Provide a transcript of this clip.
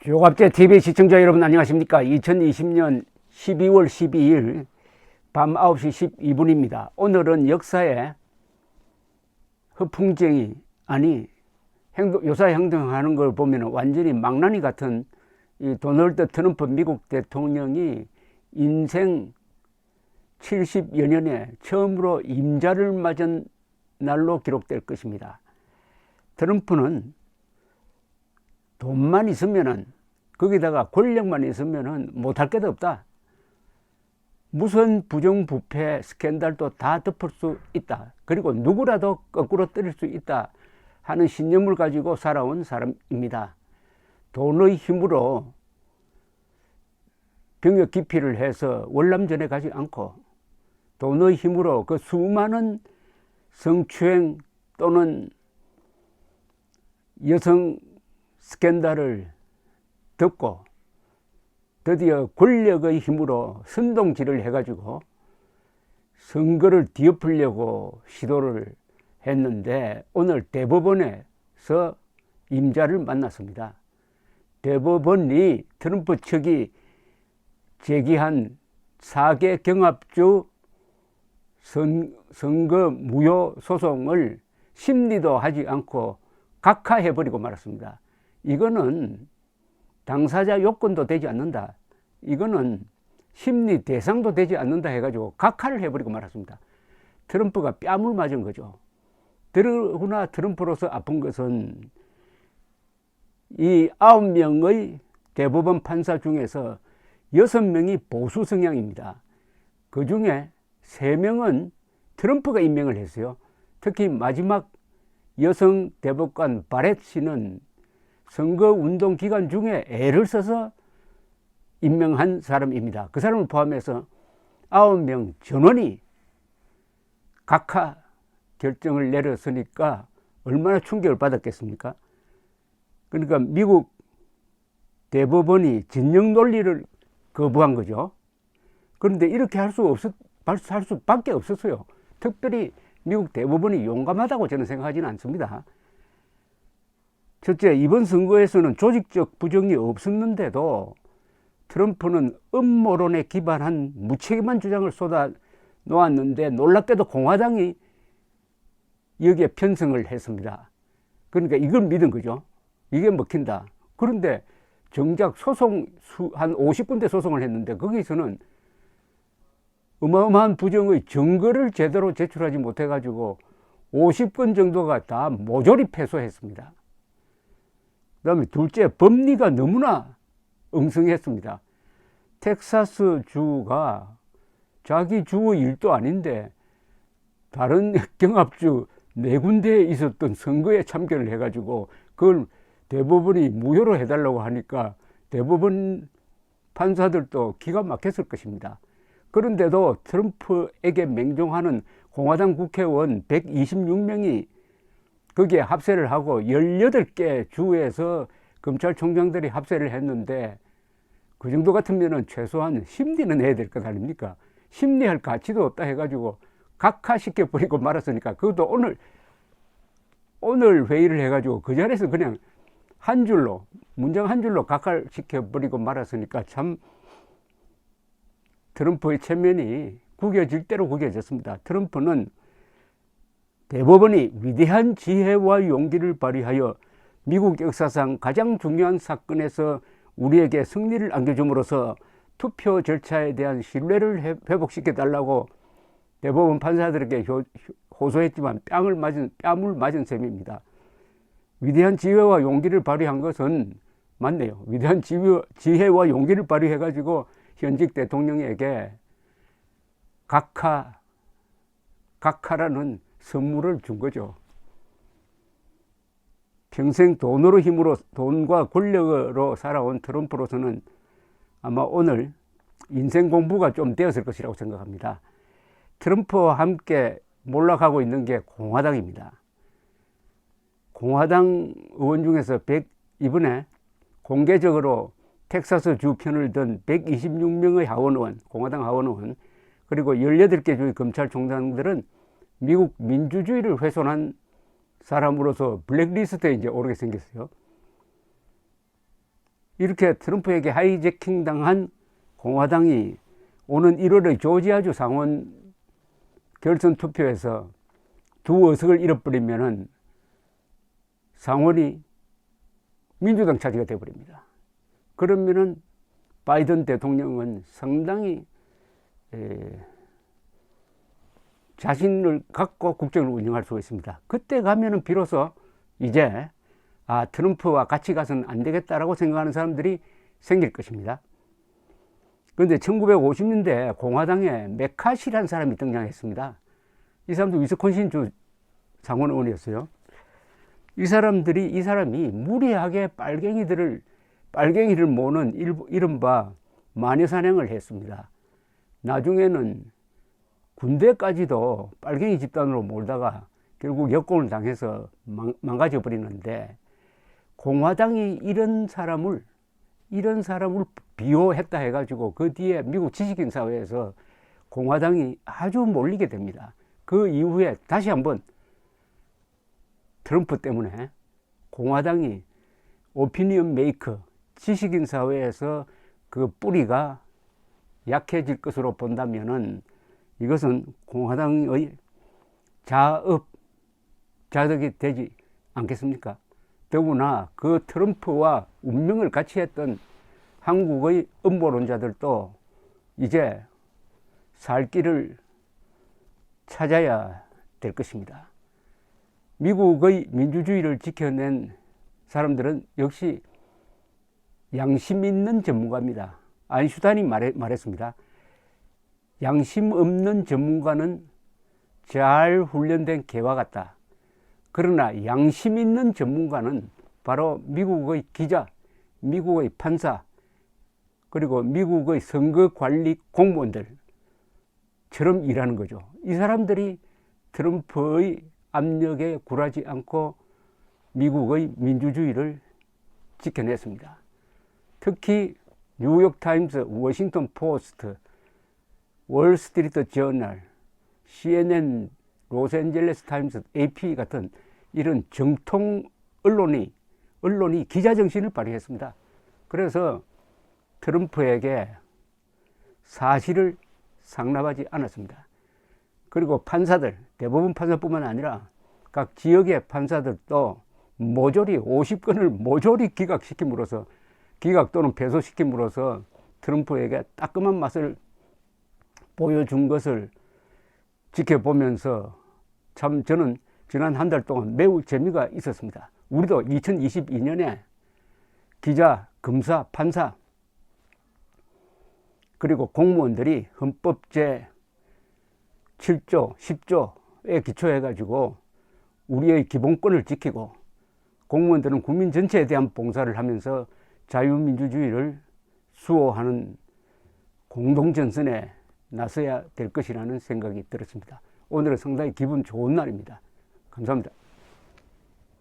조갑제 TV 시청자 여러분 안녕하십니까? 2020년 12월 12일 밤 9시 12분입니다. 오늘은 역사에 허풍쟁이 요사 행동하는 걸 보면 완전히 망나니 같은 이 도널드 트럼프 미국 대통령이 인생 70여 년에 처음으로 임자를 맞은 날로 기록될 것입니다. 트럼프는 돈만 있으면은, 거기다가 권력만 있으면은 못할 게도 없다. 무슨 부정부패 스캔들도 다 덮을 수 있다. 그리고 누구라도 거꾸로 때릴 수 있다 하는 신념을 가지고 살아온 사람입니다. 돈의 힘으로 병역 기피를 해서 월남전에 가지 않고, 돈의 힘으로 그 수많은 성추행 또는 여성 스캔들을 덮고 드디어 권력의 힘으로 선동질을 해가지고 선거를 뒤엎으려고 시도를 했는데, 오늘 대법원에서 임자를 만났습니다. 대법원이 트럼프 측이 제기한 4개 경합주 선거 무효 소송을 심리도 하지 않고 각하해버리고 말았습니다. 이거는 당사자 요건도 되지 않는다, 이거는 심리 대상도 되지 않는다 해가지고 각하를 해버리고 말았습니다. 트럼프가 뺨을 맞은 거죠. 그러나 트럼프로서 아픈 것은 이 9명의 대법원 판사 중에서 6명이 보수 성향입니다. 그 중에 3명은 트럼프가 임명을 했어요. 특히 마지막 여성 대법관 바렛 씨는 선거운동 기간 중에 애를 써서 임명한 사람입니다. 그 사람을 포함해서 9명 전원이 각하 결정을 내렸으니까 얼마나 충격을 받았겠습니까? 그러니까 미국 대법원이 진영 논리를 거부한 거죠. 그런데 이렇게 할 수밖에 없었어요. 특별히 미국 대법원이 용감하다고 저는 생각하지는 않습니다. 첫째, 이번 선거에서는 조직적 부정이 없었는데도 트럼프는 음모론에 기반한 무책임한 주장을 쏟아 놓았는데, 놀랍게도 공화당이 여기에 편성을 했습니다. 그러니까 이걸 믿은 거죠. 이게 먹힌다. 그런데 정작 소송 한 50군데 소송을 했는데, 거기서는 어마어마한 부정의 증거를 제대로 제출하지 못해가지고 50건 정도가 다 모조리 패소했습니다. 그 다음에 둘째, 법리가 너무나 엉성했습니다. 텍사스 주가 자기 주의 일도 아닌데 다른 경합주 4군데에 있었던 선거에 참견을 해가지고 그걸 대법원이 무효로 해달라고 하니까 대법원 판사들도 기가 막혔을 것입니다. 그런데도 트럼프에게 맹종하는 공화당 국회의원 126명이 거기에 합세를 하고 18개 주에서 검찰총장들이 합세를 했는데, 그 정도 같으면 최소한 심리는 해야 될 것 아닙니까? 심리할 가치도 없다 해가지고 각하시켜버리고 말았으니까, 그것도 오늘 회의를 해가지고 그 자리에서 그냥 한 줄로, 문장 한 줄로 각하시켜버리고 말았으니까 참 트럼프의 체면이 구겨질 대로 구겨졌습니다. 트럼프는 대법원이 위대한 지혜와 용기를 발휘하여 미국 역사상 가장 중요한 사건에서 우리에게 승리를 안겨줌으로써 투표 절차에 대한 신뢰를 회복시켜달라고 대법원 판사들에게 호소했지만 뺨을 맞은 셈입니다. 위대한 지혜와 용기를 발휘한 것은 맞네요. 위대한 지혜와 용기를 발휘해가지고 현직 대통령에게 각하라는 선물을 준 거죠. 평생 돈과 권력으로 살아온 트럼프로서는 아마 오늘 인생 공부가 좀 되었을 것이라고 생각합니다. 트럼프와 함께 몰락하고 있는 게 공화당입니다. 공화당 의원 중에서 이번에 공개적으로 텍사스 주 편을 든 126명의 공화당 하원의원, 그리고 18개 주의 검찰총장들은 미국 민주주의를 훼손한 사람으로서 블랙리스트에 이제 오르게 생겼어요. 이렇게 트럼프에게 하이제킹 당한 공화당이 오는 1월의 조지아주 상원 결선 투표에서 두 의석을 잃어버리면은 상원이 민주당 차지가 되어버립니다. 그러면은 바이든 대통령은 상당히 자신을 갖고 국정을 운영할 수가 있습니다. 그때 가면은 비로소 이제 트럼프와 같이 가서는 안 되겠다라고 생각하는 사람들이 생길 것입니다. 그런데 1950년대 공화당에 메카시라는 사람이 등장했습니다. 이 사람도 위스콘신주 상원의원이었어요. 이 사람이 무리하게 빨갱이를 모는 이른바 마녀사냥을 했습니다. 나중에는 군대까지도 빨갱이 집단으로 몰다가 결국 역공을 당해서 망가져 버리는데, 공화당이 이런 사람을 비호했다 해가지고 그 뒤에 미국 지식인 사회에서 공화당이 아주 몰리게 됩니다. 그 이후에 다시 한번 트럼프 때문에 공화당이 오피니언 메이커, 지식인 사회에서 그 뿌리가 약해질 것으로 본다면은 이것은 공화당의 자덕이 되지 않겠습니까? 더구나 그 트럼프와 운명을 같이 했던 한국의 음모론자들도 이제 살 길을 찾아야 될 것입니다. 미국의 민주주의를 지켜낸 사람들은 역시 양심 있는 전문가입니다. 아인슈타인이 말했습니다. 양심 없는 전문가는 잘 훈련된 개와 같다. 그러나 양심 있는 전문가는 바로 미국의 기자, 미국의 판사, 그리고 미국의 선거관리 공무원들처럼 일하는 거죠. 이 사람들이 트럼프의 압력에 굴하지 않고 미국의 민주주의를 지켜냈습니다. 특히 뉴욕타임스, 워싱턴 포스트, 월스트리트 저널, CNN, 로스앤젤레스 타임스, AP 같은 이런 정통 언론이 기자 정신을 발휘했습니다. 그래서 트럼프에게 사실을 상납하지 않았습니다. 그리고 판사들, 대법원 판사뿐만 아니라 각 지역의 판사들도 모조리 50건을 모조리 기각 또는 패소시킴으로써 트럼프에게 따끔한 맛을 보여준 것을 지켜보면서 참 저는 지난 한 달 동안 매우 재미가 있었습니다. 우리도 2022년에 기자, 검사, 판사, 그리고 공무원들이 헌법 제 7조, 10조에 기초해가지고 우리의 기본권을 지키고, 공무원들은 국민 전체에 대한 봉사를 하면서 자유민주주의를 수호하는 공동전선에 나서야 될 것이라는 생각이 들었습니다. 오늘은 상당히 기분 좋은 날입니다. 감사합니다.